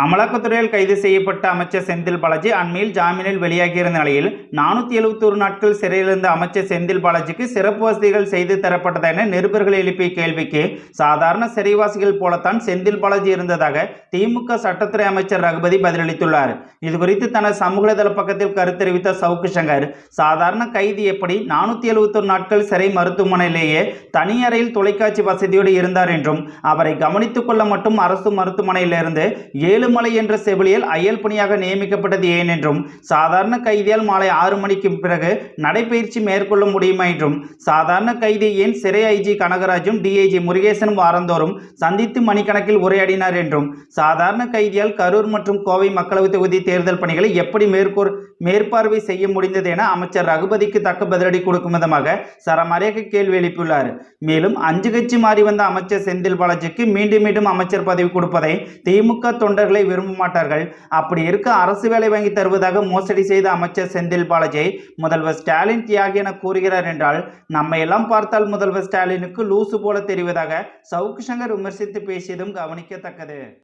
அமலாக்கத்துறையால் கைது செய்யப்பட்ட அமைச்சர் செந்தில் பாலாஜி அண்மையில் ஜாமீனில் வெளியாகியிருந்த நிலையில் 471 நாட்கள் சிறையில் இருந்த அமைச்சர் செந்தில் பாலாஜிக்கு சிறப்பு வசதிகள் செய்து தரப்பட்டதா என நிருபர்கள் எழுப்பிய கேள்விக்கு சாதாரண சிறைவாசிகள் போலத்தான் செந்தில் பாலாஜி இருந்ததாக திமுக சட்டத்துறை அமைச்சர் ரகுபதி பதிலளித்துள்ளார். இதுகுறித்து தனது சமூகதள பக்கத்தில் கருத்து தெரிவித்த சவுக்கு சங்கர், சாதாரண கைதி எப்படி 471 நாட்கள் சிறை மருத்துவமனையிலேயே தனி அறையில் தொலைக்காட்சி வசதியோடு இருந்தார் என்றும், அவரை கவனித்துக் கொள்ள மட்டும் அரசு மருத்துவமனையிலிருந்து ஏழுமலை என்ற செவிலியல் அயல் பணியாக நியமிக்கப்பட்டது ஏன் என்றும், சாதாரண கைதியால் மாலை 6 மணிக்கு பிறகு நடைபயிற்சி மேற்கொள்ள முடியுமா என்றும், சாதாரண கைதி ஏன் சிறை ஐஜி கனகராஜும் டிஐஜி முருகேசனும் வாரந்தோறும் சந்தித்து மணிக்கணக்கில் உரையாடினார் என்றும், சாதாரண கைதியால் கரூர் மற்றும் கோவை மக்களவை தொகுதி தேர்தல் பணிகளை எப்படி மேற்பார்வை செய்ய முடிந்தது என அமைச்சர் ரகுபதிக்கு தக்க பதிலடி கொடுக்கும் விதமாக சரமாரியாக கேள்வி எழுப்பியுள்ளார். மேலும் 5 கட்சி மாறி வந்த அமைச்சர் செந்தில் பாலாஜிக்கு மீண்டும் மீண்டும் அமைச்சர் பதவி கொடுப்பதை திமுக தொண்டர்கள் விரும்ப மாட்டார்கள். அப்படி இருக்க அரசு வேலை வாங்கி தருவதாக மோசடி செய்த அமைச்சர் செந்தில் பாலாஜியை முதல்வர் ஸ்டாலின் தியாகி என கூறுகிறார் என்றால், நம்மை எல்லாம் பார்த்தால் முதல்வர் ஸ்டாலினுக்கு லூசு போல தெரிவதாக சவுக்கு சங்கர் விமர்சித்து பேசியதும் கவனிக்கத்தக்கது.